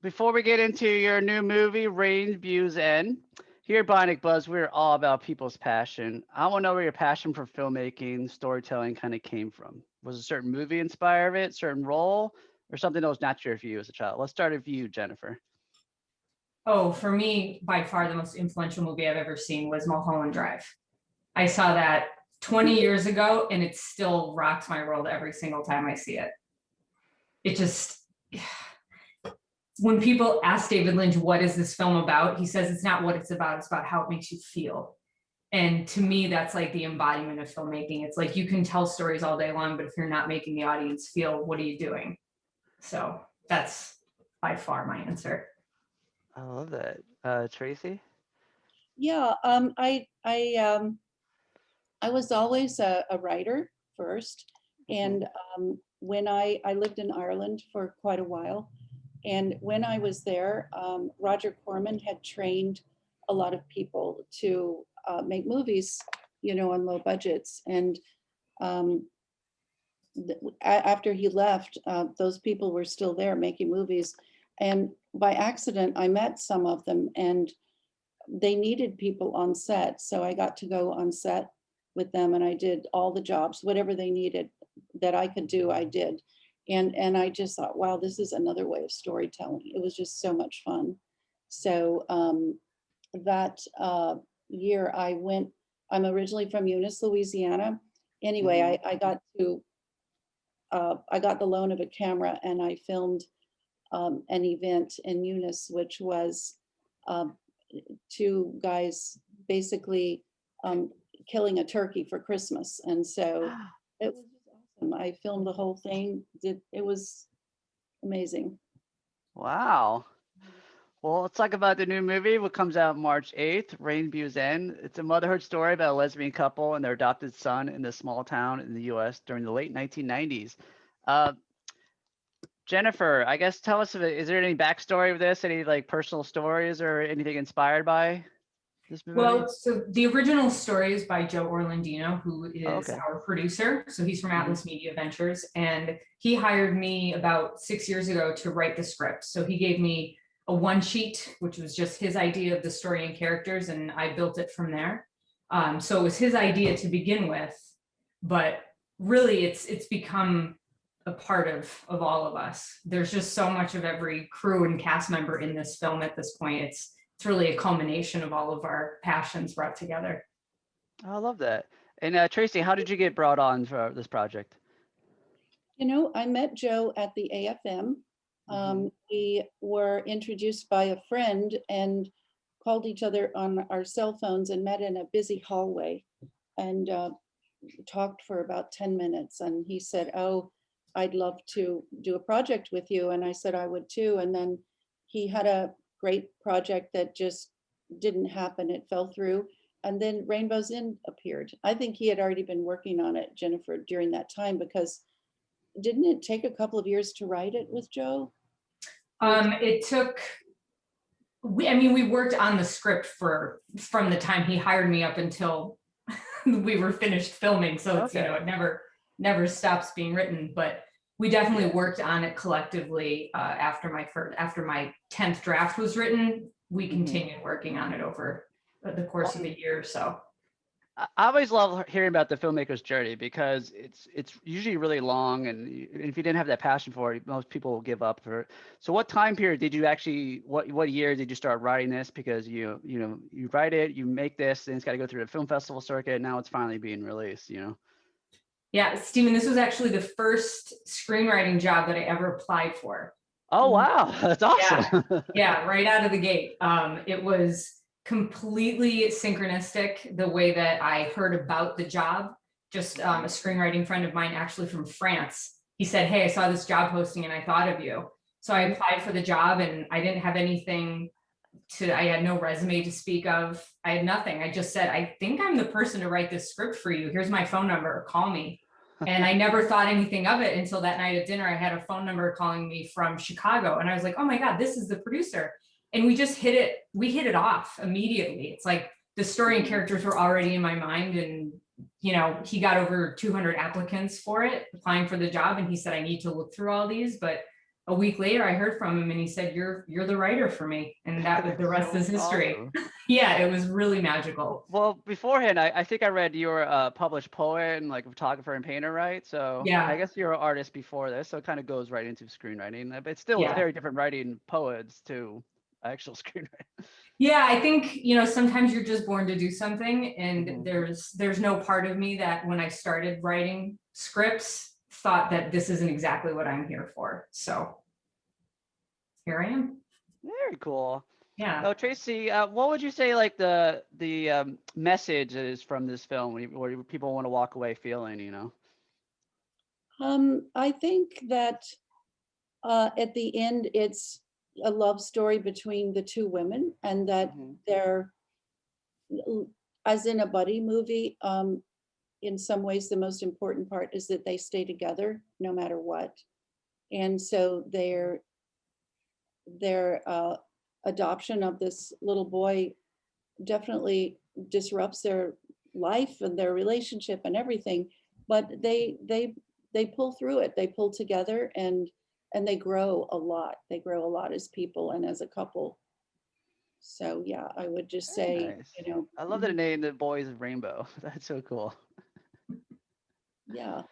before we get into your new movie, Rain Beau's End, here at Bionic Buzz, we're all about people's passion. I want to know where your passion for filmmaking, storytelling kind of came from. Was a certain movie inspired it, certain role, or something that was natural for you as a child? Let's start with you, Jennifer. Oh, for me, by far the most influential movie I've ever seen was Mulholland Drive. I saw that 20 years ago and it still rocks my world every single time I see it. It just, when people ask David Lynch, what is this film about? He says it's not what it's about how it makes you feel. And to me, that's like the embodiment of filmmaking. It's like you can tell stories all day long, but if you're not making the audience feel, what are you doing? So that's by far my answer. I love that. Tracy? Yeah, I was always a writer first, and when I lived in Ireland for quite a while, and when I was there, Roger Corman had trained a lot of people to make movies, you know, on low budgets. And after he left, those people were still there making movies. And by accident, I met some of them, and they needed people on set. So I got to go on set with them, and I did all the jobs, whatever they needed that I could do, I did. And I just thought, wow, this is another way of storytelling. It was just so much fun. So that year I went, I'm originally from Eunice, Louisiana. Anyway, I got to, I got the loan of a camera, and I filmed an event in Eunice, which was two guys basically killing a turkey for Christmas. And so it was just awesome. I filmed the whole thing. It was amazing. Wow. Well, let's talk about the new movie, what comes out March 8th, Rain Beau'S End. It's a motherhood story about a lesbian couple and their adopted son in a small town in the US during the late 1990s. Uh, Jennifer, I guess tell us, is there any backstory with this? Any like personal stories or anything inspired by this movie? Well, so the original story is by Joe Orlandino, who is our producer. So he's from Atlas Media Ventures, and he hired me about 6 years ago to write the script. So he gave me a one sheet, which was just his idea of the story and characters, and I built it from there. So it was his idea to begin with, but really it's become a part of all of us. There's just so much of every crew and cast member in this film at this point. It's really a culmination of all of our passions brought together. I love that. And Tracy, how did you get brought on for this project? You know, I met Joe at the AFM. We were introduced by a friend and called each other on our cell phones and met in a busy hallway and talked for about 10 minutes. And he said, oh, I'd love to do a project with you. And I said I would too. And then he had a great project that just didn't happen. It fell through. And then Rain Beau'S End appeared. I think he had already been working on it, Jennifer, during that time, because didn't it take a couple of years to write it with Joe? It took, we worked on the script from the time he hired me up until we were finished filming. So it's, you know, it never stops being written, but we definitely worked on it collectively after my 10th draft was written. We continued working on it over the course of a year or so. I always love hearing about the filmmaker's journey because it's usually really long, and if you didn't have that passion for it, most people will give up for it. So what time period did you actually, what year did you start writing this? Because you write it, you make this, and it's got to go through the film festival circuit, and now it's finally being released, you know? Yeah, Stephen, this was actually the first screenwriting job that I ever applied for. Oh, wow. That's awesome. Yeah, right out of the gate. It was completely synchronistic the way that I heard about the job. Just a screenwriting friend of mine, actually from France, he said, hey, I saw this job posting and I thought of you. So I applied for the job, and I didn't have anything I had no resume to speak of. I had nothing. I just said, I think I'm the person to write this script for you. Here's my phone number, call me. And I never thought anything of it until that night at dinner. I had a phone number calling me from Chicago, and I was like, oh my God, this is the producer. And we just hit it off immediately. It's like the story and characters were already in my mind, and you know, he got over 200 applicants for it, applying for the job, and he said, I need to look through all these, but a week later I heard from him and he said, you're the writer for me. And that was the rest is history. Awesome. Yeah, it was really magical. Well, beforehand, I think I read you were a published poet and like a photographer and painter, right? So Yeah. I guess you're an artist before this, so it kind of goes right into screenwriting. But it's still Yeah. very different writing poets to actual screenwriting. Yeah, I think, you know, sometimes you're just born to do something, and Mhm. there's no part of me that when I started writing scripts thought that this isn't exactly what I'm here for. So here I am. Very cool. Yeah. Oh, Tracy, what would you say like the message is from this film where people want to walk away feeling, you know? I think that at the end, it's a love story between the two women, and that Mhm. they're, as in a buddy movie, in some ways, the most important part is that they stay together no matter what. And so their adoption of this little boy definitely disrupts their life and their relationship and everything, but they pull through it. They pull together, and they grow a lot. They grow a lot as people and as a couple. So yeah, I would just Very say, nice. you know, I love the name the boys of Rainbow. That's so cool. yeah.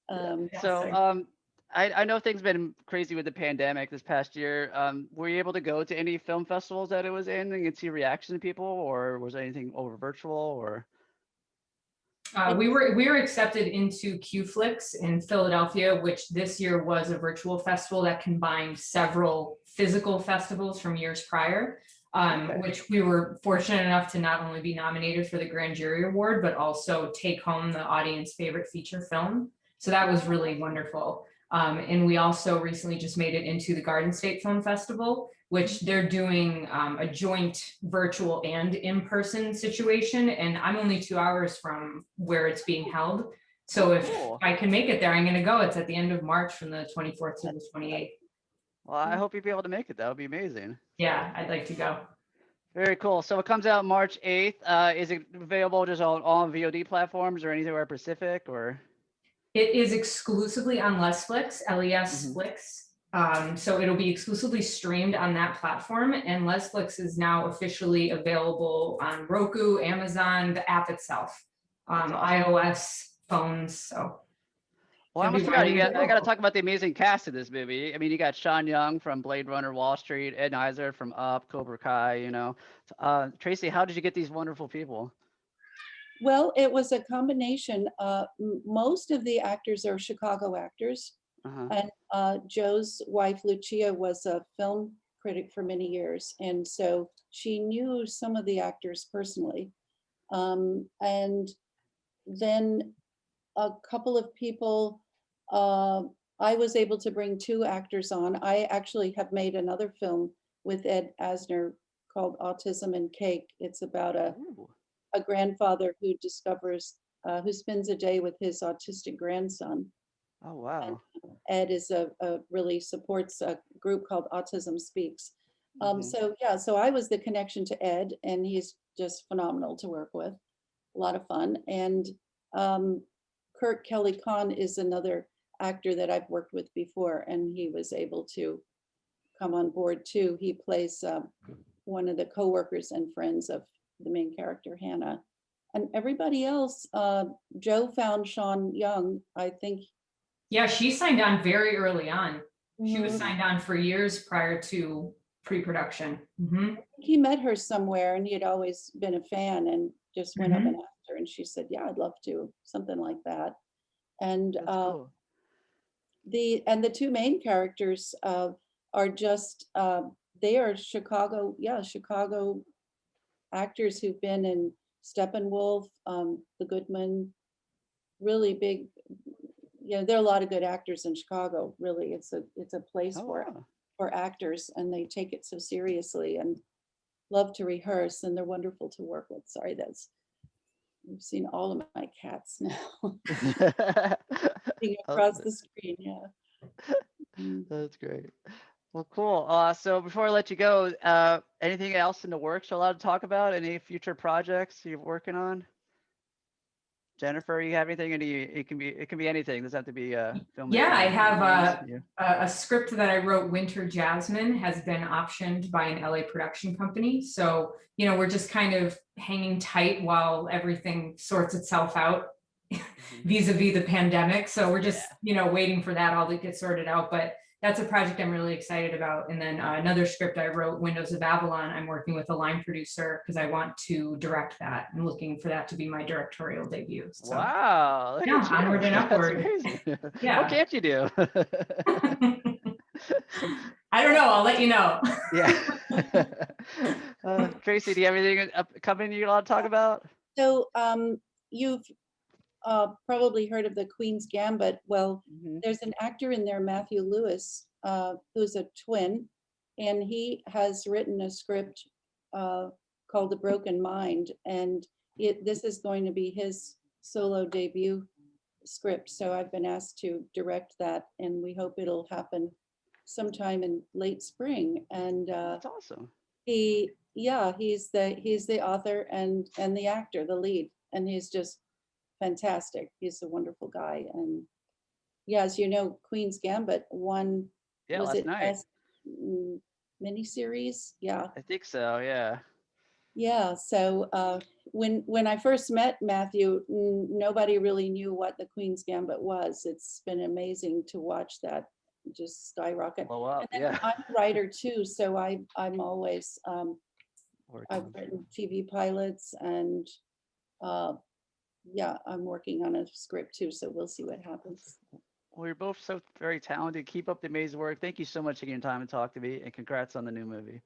Yeah. So Fantastic. I know things been crazy with the pandemic this past year. Were you able to go to any film festivals that it was in and see reaction to people, or was there anything over virtual or? We were accepted into Qflix in Philadelphia, which this year was a virtual festival that combined several physical festivals from years prior, Okay. which we were fortunate enough to not only be nominated for the Grand Jury Award, but also take home the audience favorite feature film. So that was really wonderful. And we also recently just made it into the Garden State Film Festival, which they're doing a joint virtual and in-person situation. And I'm only 2 hours from where it's being held. So if Cool. I can make it there, I'm gonna go. It's at the end of March from the 24th to the 28th. Well, I hope you'll be able to make it. That would be amazing. Yeah, I'd like to go. Very cool. So it comes out March 8th. Is it available just on all VOD platforms or anywhere specific or? It is exclusively on Lesflicks, LES Mhm. Flicks. So it'll be exclusively streamed on that platform, and Lesflicks is now officially available on Roku, Amazon, the app itself, That's awesome. iOS phones. So Well, I should be almost forgot. widely I got to available. talk about the amazing cast of this movie. I mean, you got Sean Young from Blade Runner, Wall Street, Ed Nizer from Up, Cobra Kai. You know, Tracy, how did you get these wonderful people? Well, it was a combination. Most of the actors are Chicago actors. Uh-huh. And Joe's wife, Lucia, was a film critic for many years. And so she knew some of the actors personally. And then a couple of people, I was able to bring two actors on. I actually have made another film with Ed Asner called Autism and Cake. It's about Ooh. a grandfather who discovers, who spends a day with his autistic grandson. Oh, And wow. Ed is a really supports a group called Autism Speaks. Hmm. So yeah, so I was the connection to Ed, and he's just phenomenal to work with. A lot of fun. And um, Kurt Kelly Khan is another actor that I've worked with before, and he was able to come on board too. He plays one of the coworkers and friends of the main character, Hannah. And everybody else, Joe found Sean Young, I think. Yeah, she signed on very early on. She was Mhm. signed on for years prior to pre-production. Mm-hmm. He met her somewhere, and he had always been a fan, and just went up Mm-hmm. and asked her, and she said, yeah, I'd love to, something like that. And That's cool. the two main characters are just they are Chicago, yeah, Chicago actors who've been in Steppenwolf, The Goodman, really big. You know, there are a lot of good actors in Chicago. Really, it's a place Oh, wow. for actors, and they take it so seriously and love to rehearse, and they're wonderful to work with. Sorry, that's you've seen all of my cats now being I love across it. the screen. Yeah. Mm. That's great. Well, cool. So before I let you go, anything else in the works you're allowed to talk about? Any future projects you're working on? Jennifer, you have anything? It can be anything. Doesn't have to be filmmaking. Yeah, I have movies. a script that I wrote, Winter Jasmine, has been optioned by an LA production company. So, you know, we're just kind of hanging tight while everything sorts itself out vis-a-vis the pandemic. So we're just, you know, waiting for that all to get sorted out. But that's a project I'm really excited about. And then another script I wrote, Windows of Babylon, I'm working with a line producer because I want to direct that. I'm looking for that to be my directorial debut. So, Wow. Look yeah, at you. onward and That's upward. amazing. Yeah. What can't you do? I don't know. I'll let you know. Yeah. Tracy, do you have anything coming you want to talk about? So you've probably heard of the Queen's Gambit. Well, there's an actor in there, Matthew Lewis, who's a twin, and he has written a script called The Broken Mind, and this is going to be his solo debut script. So I've been asked to direct that, and we hope it'll happen sometime in late spring. And That's awesome. he's the author and the actor, the lead, and he's just fantastic. He's a wonderful guy. And yeah, as you know, Queen's Gambit won, was last it night. best miniseries? Yeah. I think so, yeah. Yeah. So when I first met Matthew, nobody really knew what the Queen's Gambit was. It's been amazing to watch that just skyrocket. Blow up, And then yeah. I'm a writer too, so I'm always I've written TV pilots, and yeah, I'm working on a script too, so we'll see what happens. Well, you're both so very talented. Keep up the amazing work. Thank you so much for taking time to talk to me, and congrats on the new movie.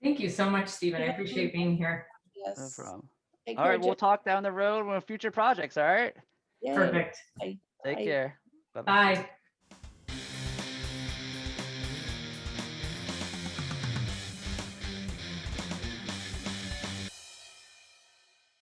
Thank you so much, Stephen. I appreciate being here. Yes. No problem. Take All care, right, we'll Jen. talk down the road with future projects, all right? Yay. Perfect. Bye. Take Bye. care. Bye-bye. Bye.